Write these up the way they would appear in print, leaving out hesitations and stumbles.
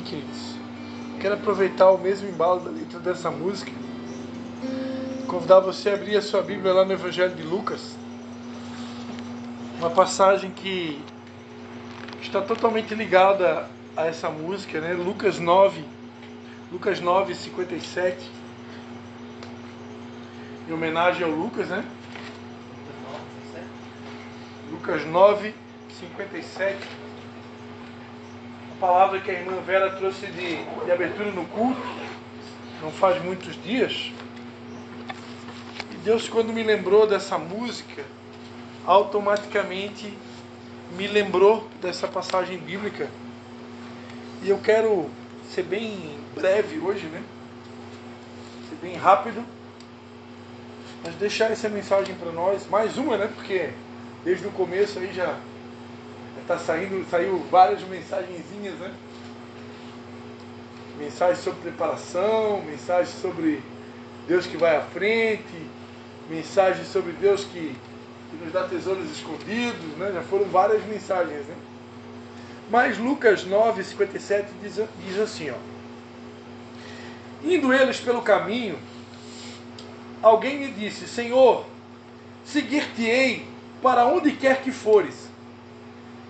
Amém, queridos? Quero aproveitar o mesmo embalo da letra dessa música, convidar você a abrir a sua Bíblia lá no Evangelho de Lucas, uma passagem que está totalmente ligada a essa música, né? Lucas 9, 57, em homenagem ao Lucas, né? Lucas 9, 57. A palavra que a irmã Vera trouxe de abertura no culto, não faz muitos dias. E Deus, quando me lembrou dessa música, automaticamente me lembrou dessa passagem bíblica. E eu quero ser bem breve hoje, né? Ser bem rápido, mas deixar essa mensagem para nós. Mais uma, né? Porque desde o começo aí já está saiu várias mensagenzinhas, né? Mensagens sobre preparação, mensagens sobre Deus que vai à frente, mensagens sobre Deus que nos dá tesouros escondidos, né? Já foram várias mensagens, né? Mas Lucas 9, 57 diz assim, ó: indo eles pelo caminho, alguém me disse: Senhor, seguir-te-ei para onde quer que fores.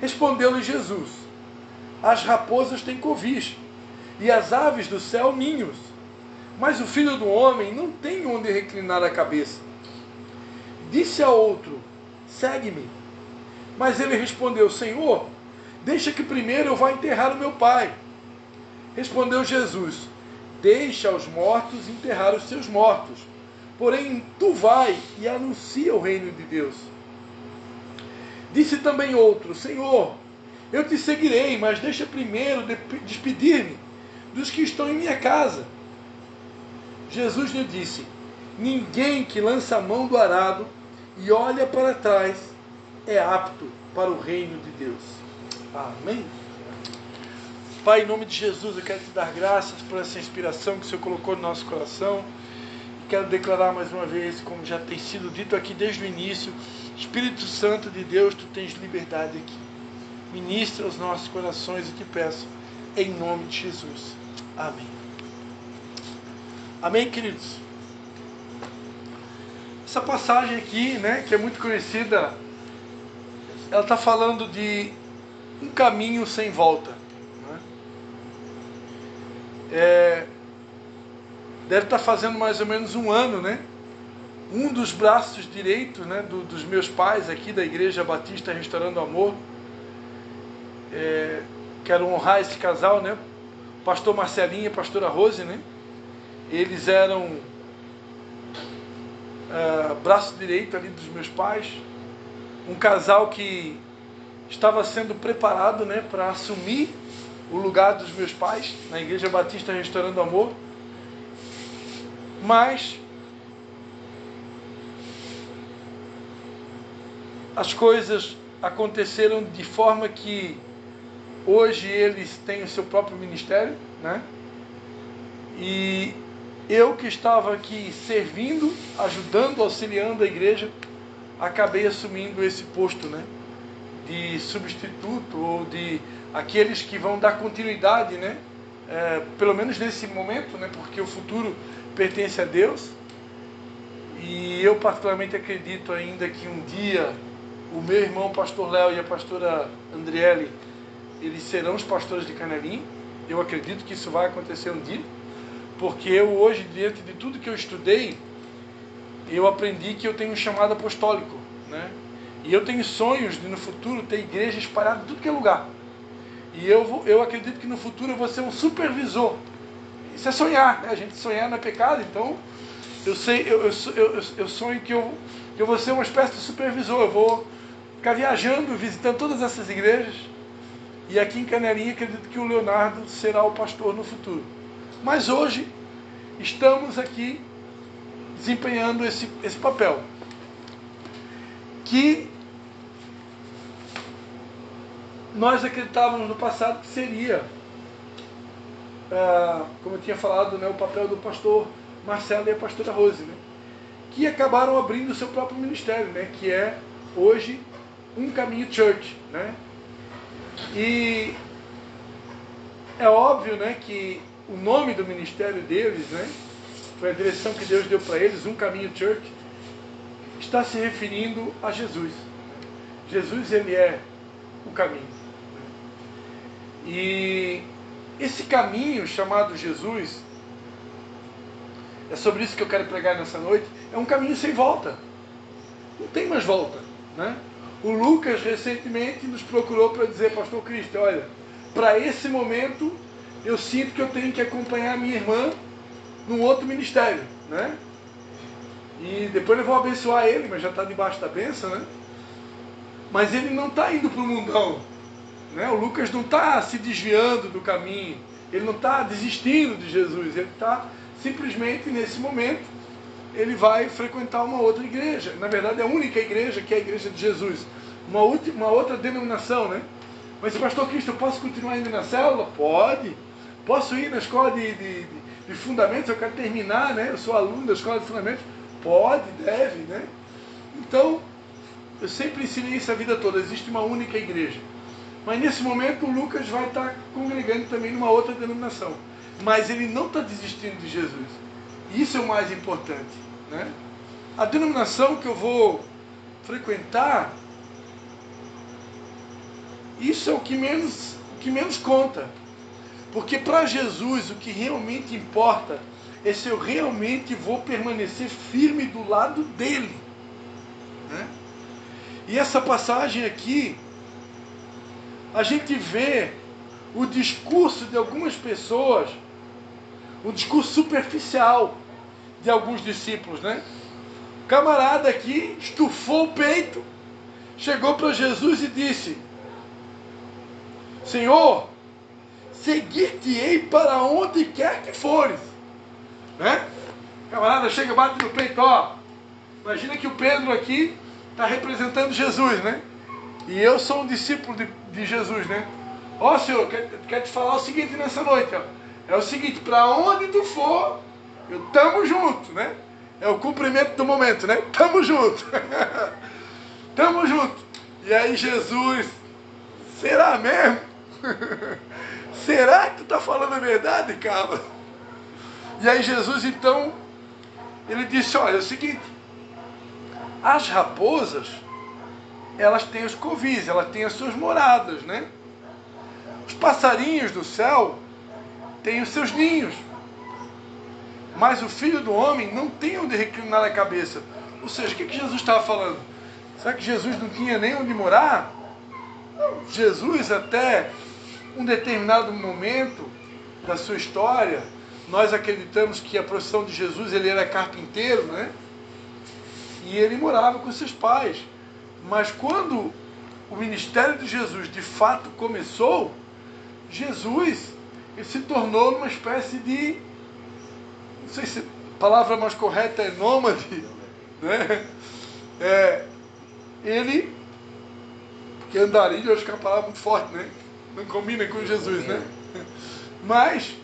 Respondeu-lhe Jesus: as raposas têm covis, e as aves do céu ninhos, mas o Filho do Homem não tem onde reclinar a cabeça. Disse a outro: segue-me. Mas ele respondeu: Senhor, deixa que primeiro eu vá enterrar o meu pai. Respondeu Jesus: deixa os mortos enterrar os seus mortos, porém tu vai e anuncia o reino de Deus. Disse também outro: Senhor, eu te seguirei, mas deixa primeiro despedir-me dos que estão em minha casa. Jesus lhe disse: ninguém que lança a mão do arado e olha para trás é apto para o reino de Deus. Amém? Pai, em nome de Jesus, eu quero te dar graças por essa inspiração que o Senhor colocou no nosso coração. Quero declarar mais uma vez, como já tem sido dito aqui desde o início: Espírito Santo de Deus, tu tens liberdade aqui. Ministra os nossos corações e te peço, em nome de Jesus. Amém. Amém, queridos? Essa passagem aqui, né, que é muito conhecida, ela está falando de um caminho sem volta. Né? Deve estar fazendo mais ou menos um ano, né? Um dos braços direitos, né, dos meus pais aqui da Igreja Batista Restaurando o Amor. Quero honrar esse casal, né? Pastor Marcelinho e a pastora Rose, né? Eles eram braço direito ali dos meus pais. Um casal que estava sendo preparado, né, para assumir o lugar dos meus pais na Igreja Batista Restaurando o Amor. Mas as coisas aconteceram de forma que hoje eles têm o seu próprio ministério, né? E eu que estava aqui servindo, ajudando, auxiliando a igreja, acabei assumindo esse posto, né? De substituto, ou de aqueles que vão dar continuidade, né? Pelo menos nesse momento, né? Porque o futuro pertence a Deus. E eu particularmente acredito ainda que um dia o meu irmão pastor Léo e a pastora Andriele, eles serão os pastores de Canelinha. Eu acredito que isso vai acontecer um dia, porque eu hoje, diante de tudo que eu estudei, eu aprendi que eu tenho um chamado apostólico, né? E eu tenho sonhos de no futuro ter igreja espalhada em tudo que é lugar. E eu acredito que no futuro eu vou ser um supervisor. Isso é sonhar, né? A gente sonhar não é pecado, então eu sonho que eu vou ser uma espécie de supervisor. Eu vou ficar viajando, visitando todas essas igrejas. E aqui em Canelinha acredito que o Leonardo será o pastor no futuro. Mas hoje estamos aqui desempenhando esse papel, que nós acreditávamos no passado que seria, como eu tinha falado, né, o papel do pastor Marcelo e a pastora Rose, né, que acabaram abrindo o seu próprio ministério, né, que é hoje Um Caminho Church, né. E é óbvio, né, que o nome do ministério deles, né, foi a direção que Deus deu para eles, Um Caminho Church, está se referindo a Jesus. Jesus, ele é o caminho. E esse caminho chamado Jesus, é sobre isso que eu quero pregar nessa noite, é um caminho sem volta. Não tem mais volta, né? O Lucas recentemente nos procurou para dizer: Pastor Cristo, olha, para esse momento eu sinto que eu tenho que acompanhar a minha irmã num outro ministério, né? E depois eu vou abençoar ele, mas já está debaixo da bênção, né? Mas ele não está indo para o mundão, né? O Lucas não está se desviando do caminho, ele não está desistindo de Jesus, ele está simplesmente, nesse momento, ele vai frequentar uma outra igreja. Na verdade, é a única igreja, que é a igreja de Jesus. Uma outra denominação, né? Mas, Pastor Cristo, eu posso continuar indo na célula? Pode. Posso ir na escola de fundamentos? Eu quero terminar, né? Eu sou aluno da escola de fundamentos. Pode, deve, né? Então, eu sempre ensinei isso a vida toda. Existe uma única igreja. Mas, nesse momento, o Lucas vai estar congregando também numa outra denominação. Mas ele não está desistindo de Jesus. Isso é o mais importante, né? A denominação que eu vou frequentar, isso é o que menos conta. Porque para Jesus o que realmente importa é se eu realmente vou permanecer firme do lado dele, né? E essa passagem aqui, a gente vê o discurso de algumas pessoas, um discurso superficial de alguns discípulos, né? O camarada aqui estufou o peito, chegou para Jesus e disse: Senhor, seguir-te-ei para onde quer que fores, né? O camarada chega, bate no peito, ó. Imagina que o Pedro aqui está representando Jesus, né? E eu sou um discípulo de Jesus, né? Ó, Senhor, quero te falar o seguinte nessa noite, ó. É o seguinte: para onde tu for, eu tamo junto, né? É o cumprimento do momento, né? Tamo junto. Tamo junto. E aí Jesus: será mesmo? Será que tu tá falando a verdade, cara? E aí Jesus, então, ele disse: olha, é o seguinte, as raposas, elas têm os covis, elas têm as suas moradas, né? Os passarinhos do céu têm os seus ninhos. Mas o Filho do Homem não tem onde reclinar a cabeça. Ou seja, o que Jesus estava falando? Será que Jesus não tinha nem onde morar? Não, Jesus, até um determinado momento da sua história, nós acreditamos que a profissão de Jesus, ele era carpinteiro, né? E ele morava com seus pais. Mas quando o ministério de Jesus de fato começou, Jesus, ele se tornou uma espécie de, não sei se a palavra mais correta é nômade, né? Ele, porque andarilho eu acho que é uma palavra muito forte, né? Não combina com Jesus, né? Mas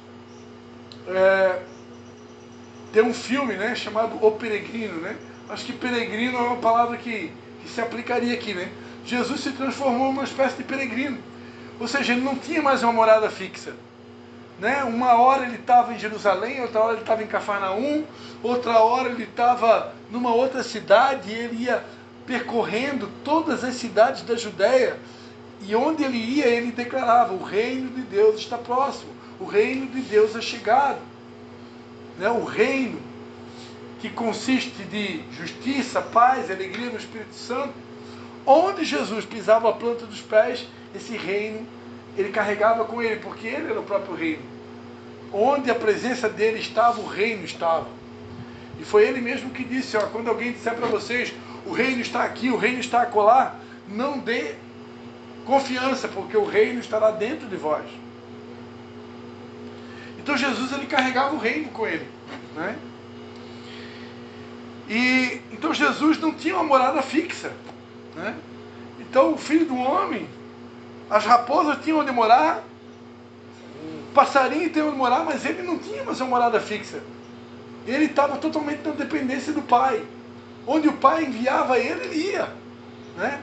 tem um filme, né, chamado O Peregrino, né? Acho que peregrino é uma palavra que se aplicaria aqui, né? Jesus se transformou numa espécie de peregrino. Ou seja, ele não tinha mais uma morada fixa, né? Uma hora ele estava em Jerusalém, outra hora ele estava em Cafarnaum, outra hora ele estava numa outra cidade, e ele ia percorrendo todas as cidades da Judéia, e onde ele ia, ele declarava: o reino de Deus está próximo, o reino de Deus é chegado, né? O reino que consiste de justiça, paz, alegria no Espírito Santo. Onde Jesus pisava a planta dos pés, esse reino ele carregava com ele, porque ele era o próprio reino. Onde a presença dele estava, o reino estava. E foi ele mesmo que disse: ó, quando alguém disser para vocês, o reino está aqui, o reino está acolá, não dê confiança, porque o reino estará dentro de vós. Então Jesus, ele carregava o reino com ele, né? E então Jesus não tinha uma morada fixa, né? Então o Filho do Homem, as raposas tinham onde morar, o passarinho tem onde morar, mas ele não tinha mais uma morada fixa. Ele estava totalmente na dependência do Pai. Onde o Pai enviava ele, ele ia, né?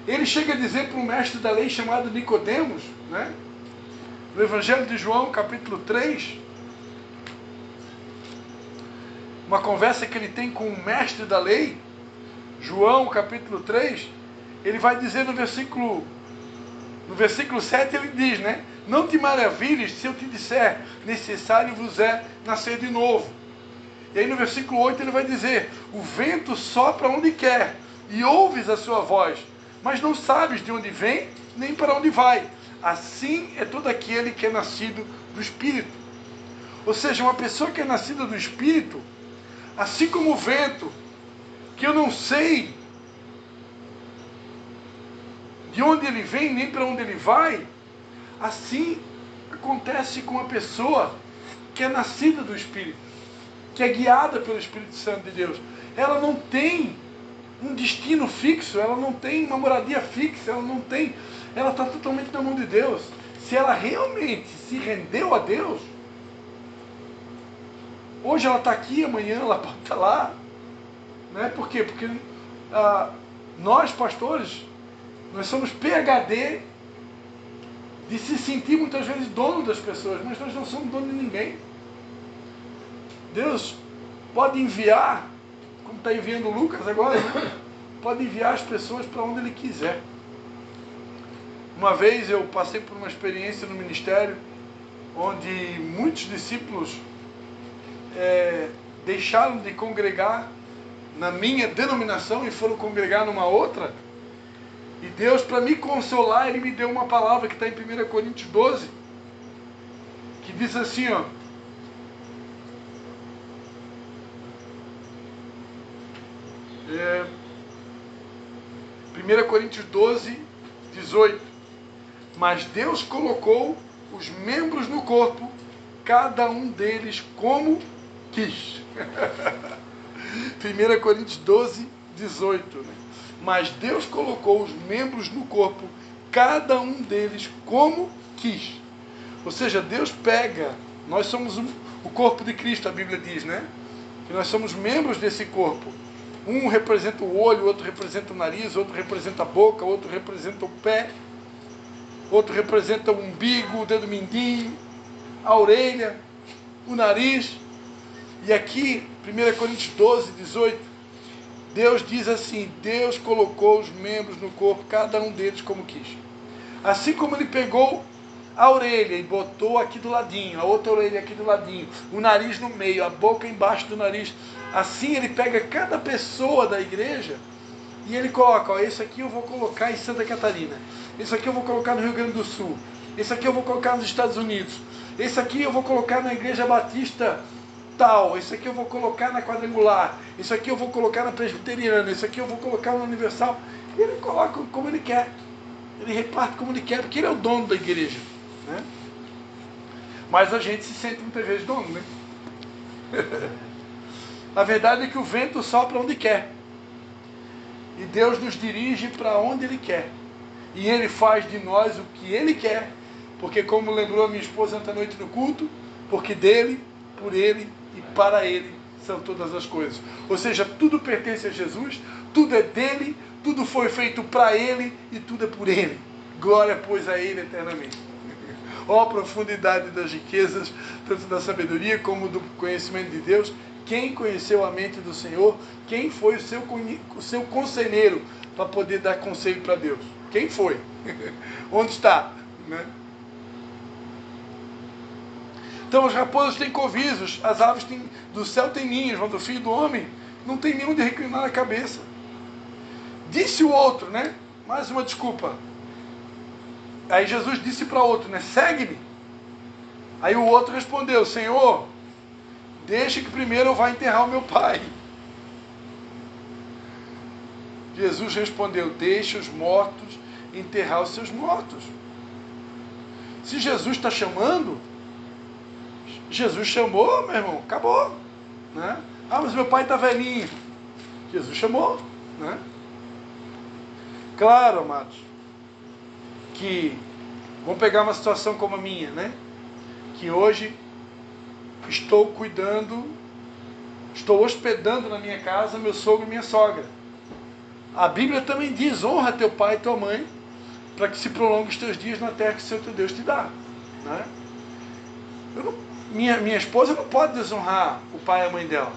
Ele chega a dizer para um mestre da lei chamado Nicodemos, né? No Evangelho de João, capítulo 3, uma conversa que ele tem com o mestre da lei, João, capítulo 3, ele vai dizer no versículo 7, ele diz, né? Não te maravilhes se eu te disser, necessário vos é nascer de novo. E aí no versículo 8 ele vai dizer, o vento sopra onde quer, e ouves a sua voz, mas não sabes de onde vem, nem para onde vai. Assim é todo aquele que é nascido do Espírito. Ou seja, uma pessoa que é nascida do Espírito, assim como o vento, que eu não sei de onde ele vem, nem para onde ele vai, assim acontece com a pessoa que é nascida do Espírito, que é guiada pelo Espírito Santo de Deus. Ela não tem um destino fixo, ela não tem uma moradia fixa, ela está totalmente na mão de Deus. Se ela realmente se rendeu a Deus, hoje ela está aqui, amanhã ela pode estar lá. Né? Por quê? Porque nós, pastores, nós somos PhD de se sentir muitas vezes dono das pessoas, mas nós não somos dono de ninguém. Deus pode enviar, como está enviando o Lucas agora, né? Pode enviar as pessoas para onde Ele quiser. Uma vez eu passei por uma experiência no ministério, onde muitos discípulos deixaram de congregar na minha denominação e foram congregar numa outra. E Deus, para me consolar, Ele me deu uma palavra que está em 1 Coríntios 12, que diz assim, ó, é, 1 Coríntios 12, 18. Mas Deus colocou os membros no corpo, cada um deles como quis. 1 Coríntios 12, 18. Né? Mas Deus colocou os membros no corpo, cada um deles como quis. Ou seja, Deus pega, nós somos o corpo de Cristo, a Bíblia diz, né? Que nós somos membros desse corpo. Um representa o olho, outro representa o nariz, outro representa a boca, outro representa o pé, outro representa o umbigo, o dedo mindinho, a orelha, o nariz. E aqui, 1 Coríntios 12, 18, Deus diz assim, Deus colocou os membros no corpo, cada um deles como quis. Assim como Ele pegou a orelha e botou aqui do ladinho, a outra orelha aqui do ladinho, o nariz no meio, a boca embaixo do nariz, assim Ele pega cada pessoa da igreja e Ele coloca, ó, esse aqui eu vou colocar em Santa Catarina, esse aqui eu vou colocar no Rio Grande do Sul, esse aqui eu vou colocar nos Estados Unidos, esse aqui eu vou colocar na Igreja Batista tal, esse aqui eu vou colocar na Quadrangular, esse aqui eu vou colocar na Presbiteriana, esse aqui eu vou colocar na Universal. E Ele coloca como Ele quer, Ele reparte como Ele quer, porque Ele é o dono da igreja, né? Mas a gente se sente muitas vezes dono, né? A verdade é que o vento sopra onde quer, e Deus nos dirige para onde Ele quer, e Ele faz de nós o que Ele quer, porque como lembrou a minha esposa ontem à noite no culto, porque dele, por Ele e para Ele são todas as coisas. Ou seja, tudo pertence a Jesus, tudo é dele, tudo foi feito para Ele e tudo é por Ele. Glória, pois, a Ele eternamente. Ó a profundidade das riquezas, tanto da sabedoria como do conhecimento de Deus. Quem conheceu a mente do Senhor? Quem foi o seu conselheiro para poder dar conselho para Deus? Quem foi? Onde está? Né? Então as raposas têm covisos, as aves do céu têm ninhos, mas o filho do homem não tem nenhum de reclinar a cabeça. Disse o outro, né? Mais uma desculpa. Aí Jesus disse para outro, né? Segue-me. Aí o outro respondeu, Senhor, deixa que primeiro eu vá enterrar o meu pai. Jesus respondeu, deixa os mortos enterrar os seus mortos. Se Jesus está chamando, Jesus chamou, meu irmão, acabou. Né? Ah, mas meu pai está velhinho. Jesus chamou. Né? Claro, amados, que vamos pegar uma situação como a minha, né? Que hoje estou cuidando, estou hospedando na minha casa meu sogro e minha sogra. A Bíblia também diz, honra teu pai e tua mãe, para que se prolongue os teus dias na terra que o Senhor teu Deus te dá. Né? Minha esposa não pode desonrar o pai e a mãe dela.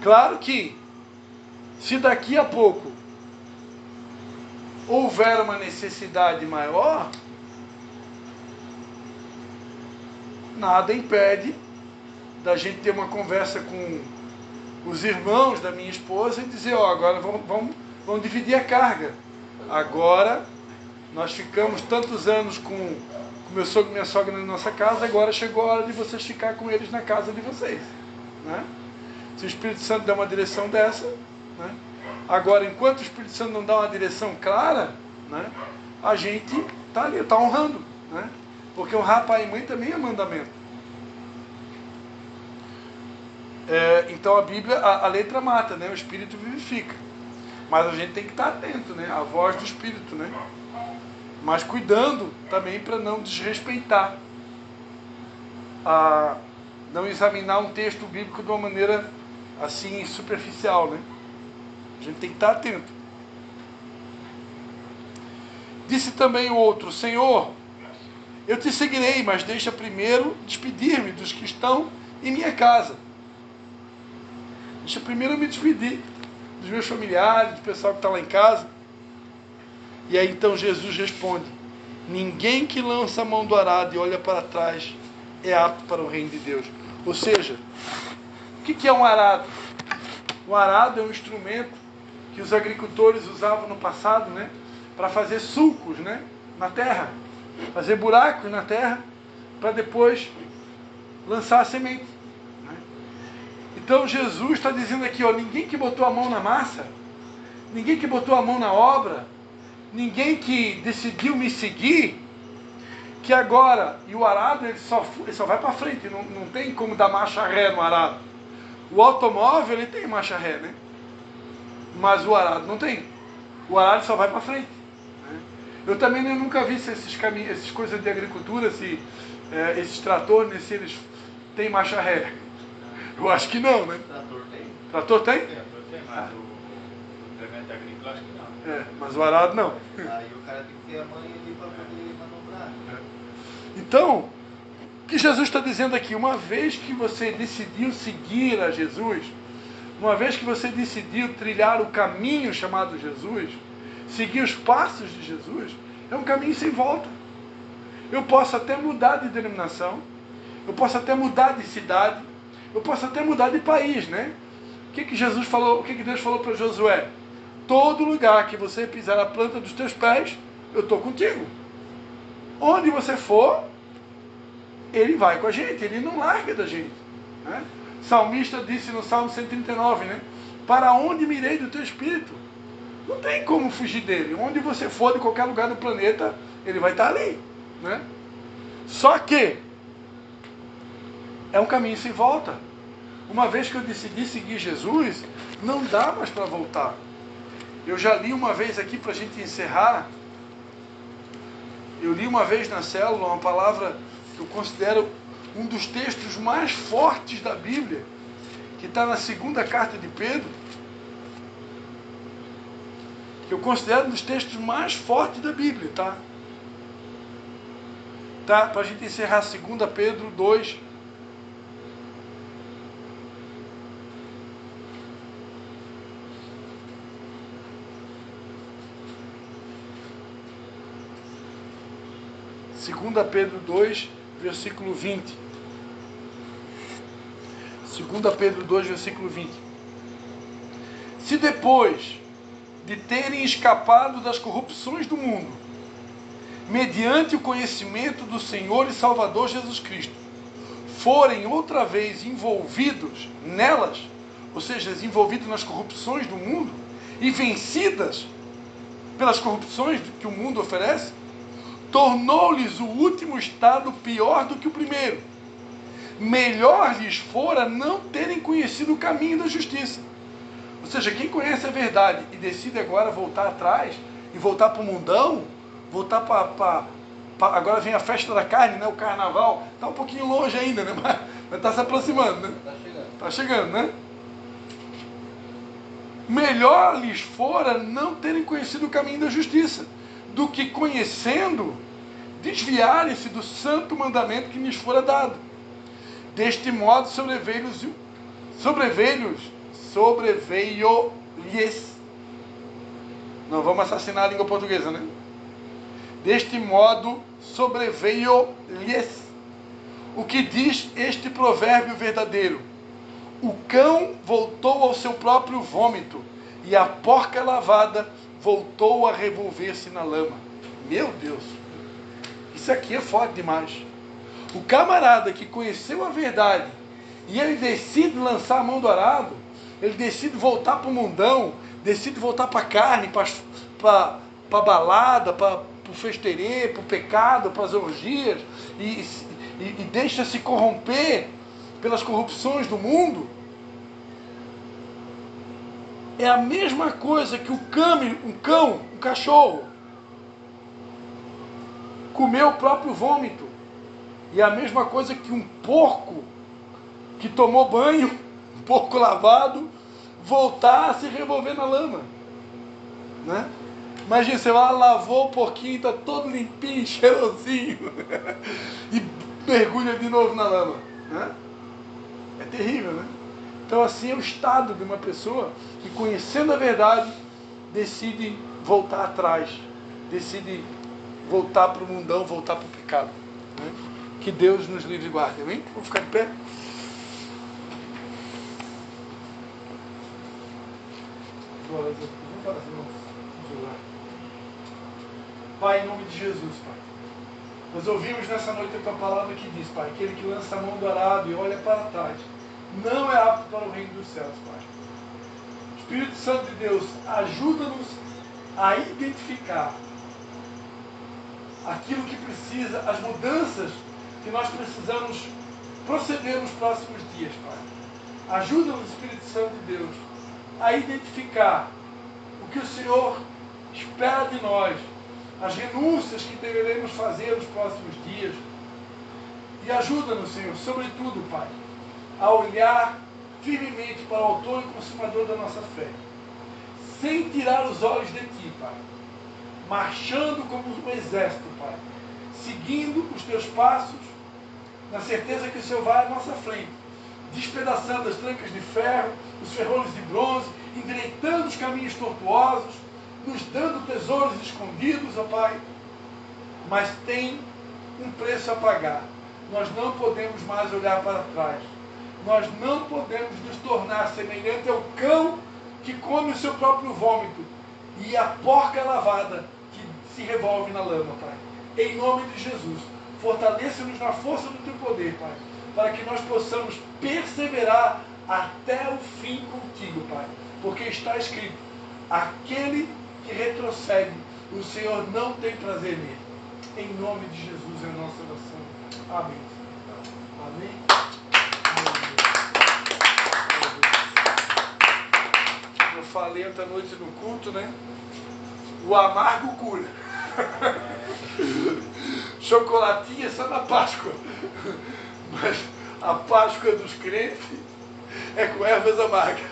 Claro que, se daqui a pouco houver uma necessidade maior, nada impede da gente ter uma conversa com os irmãos da minha esposa e dizer, agora vamos dividir a carga. Agora, nós ficamos tantos anos com meu sogro e minha sogra na nossa casa, agora chegou a hora de vocês ficar com eles na casa de vocês. Né? Se o Espírito Santo der uma direção dessa, né? Agora, enquanto o Espírito Santo não dá uma direção clara, né? A gente está ali, está honrando. Né? Porque honrar pai e mãe também é mandamento. Então a Bíblia, a letra mata, né? O Espírito vivifica. Mas a gente tem que estar atento, né? À voz do Espírito, né? Mas cuidando também para não desrespeitar, não examinar um texto bíblico de uma maneira assim superficial, né? A gente tem que estar atento. Disse também o outro, Senhor, eu te seguirei, mas deixa primeiro despedir-me dos que estão em minha casa. Deixa primeiro eu me despedir dos meus familiares, do pessoal que está lá em casa. E aí então Jesus responde, ninguém que lança a mão do arado e olha para trás é apto para o reino de Deus. Ou seja, o que é um arado? Um arado é um instrumento que os agricultores usavam no passado, né, para fazer sulcos, né, na terra, fazer buracos na terra, para depois lançar a semente. Né? Então Jesus está dizendo aqui, ninguém que botou a mão na massa, ninguém que botou a mão na obra, ninguém que decidiu me seguir, que agora, e o arado ele só vai para frente, não tem como dar marcha ré no arado. O automóvel ele tem marcha ré, né? Mas o arado não tem. O arado só vai para frente. Né? Eu também nunca vi essas coisas de agricultura, esses tratores, se eles têm marcha ré. Eu acho que não, né? Trator tem. Trator tem? Trator tem, mas o implemento agrícola acho que não. Mas o arado não. Aí o cara tem que ter a mãe ali para poder manobrar. Então, o que Jesus está dizendo aqui? Uma vez que você decidiu seguir a Jesus, uma vez que você decidiu trilhar o caminho chamado Jesus, seguir os passos de Jesus, é um caminho sem volta. Eu posso até mudar de denominação, eu posso até mudar de cidade, eu posso até mudar de país, né? O que Jesus falou, o que Deus falou para Josué? Todo lugar que você pisar a planta dos teus pés, eu estou contigo. Onde você for, ele vai com a gente, ele não larga da gente. Né? O salmista disse no Salmo 139, né? Para onde me irei do teu espírito? Não tem como fugir dele. Onde você for, de qualquer lugar do planeta, ele vai estar ali. Né? Só que é um caminho sem volta. Uma vez que eu decidi seguir Jesus, não dá mais para voltar. Eu já li uma vez aqui para a gente encerrar. Eu li uma vez na célula uma palavra que eu considero um dos textos mais fortes da Bíblia, que está na segunda carta de Pedro, que eu considero um dos textos mais fortes da Bíblia, tá? Tá? Para a gente encerrar 2 Pedro 2. Segunda Pedro 2, versículo 20. 2 Pedro 2, versículo 20. Se depois de terem escapado das corrupções do mundo, mediante o conhecimento do Senhor e Salvador Jesus Cristo, forem outra vez envolvidos nelas, ou seja, envolvidos nas corrupções do mundo, e vencidas pelas corrupções que o mundo oferece, tornou-lhes o último estado pior do que o primeiro. Melhor lhes fora não terem conhecido o caminho da justiça. Ou seja, quem conhece a verdade e decide agora voltar atrás e voltar para o mundão, voltar para agora vem a festa da carne, né? O carnaval, está um pouquinho longe ainda, né? Mas está se aproximando, né? Está chegando, né? Melhor lhes fora não terem conhecido o caminho da justiça, do que conhecendo, desviarem-se do santo mandamento que lhes fora dado. Deste modo sobreveio-lhes. Não vamos assassinar a língua portuguesa, né? Deste modo sobreveio-lhes o que diz este provérbio verdadeiro: o cão voltou ao seu próprio vômito, e a porca lavada voltou a revolver-se na lama. Meu Deus, isso aqui é forte demais. O camarada que conheceu a verdade e ele decide lançar a mão do arado, ele decide voltar para o mundão, decide voltar para a carne, para a balada, para o festeirê, para o pecado, para as orgias, e deixa-se corromper pelas corrupções do mundo. É a mesma coisa que um cachorro, comeu o próprio vômito. E é a mesma coisa que um porco que tomou banho, um porco lavado, voltar a se revolver na lama. Né? Imagina, você lá lavou o porquinho, está todo limpinho, cheirosinho, e mergulha de novo na lama. Né? É terrível, né? Então assim é o estado de uma pessoa que, conhecendo a verdade, decide voltar atrás, decide voltar para o mundão, voltar para o pecado. Né? Que Deus nos livre e guarde. Amém? Vamos ficar de pé? Pai, em nome de Jesus, Pai, nós ouvimos nessa noite a Tua palavra que diz, Pai, aquele que lança a mão do arado e olha para trás não é apto para o reino dos céus, Pai. Espírito Santo de Deus, ajuda-nos a identificar aquilo que precisa, as mudanças que nós precisamos proceder nos próximos dias, Pai. Ajuda-nos, Espírito Santo de Deus, a identificar o que o Senhor espera de nós, as renúncias que deveremos fazer nos próximos dias. E ajuda-nos, Senhor, sobretudo, Pai, a olhar firmemente para o autor e consumador da nossa fé, sem tirar os olhos de Ti, Pai, marchando como um exército, Pai, seguindo os Teus passos, na certeza que o Senhor vai à nossa frente, despedaçando as trancas de ferro, os ferrolhos de bronze, endireitando os caminhos tortuosos, nos dando tesouros escondidos, ó Pai. Mas tem um preço a pagar. Nós não podemos mais olhar para trás. Nós não podemos nos tornar semelhante ao cão que come o seu próprio vômito e a porca lavada que se revolve na lama, Pai. Em nome de Jesus, fortaleça-nos na força do Teu poder, Pai, para que nós possamos perseverar até o fim contigo, Pai. Porque está escrito: aquele que retrocede, o Senhor não tem prazer nele. Em nome de Jesus é a nossa oração. Amém. Amém. Eu falei ontem à noite no culto, né? O amargo cura. Chocolatinha só na Páscoa. Mas a Páscoa dos crentes é com ervas amargas.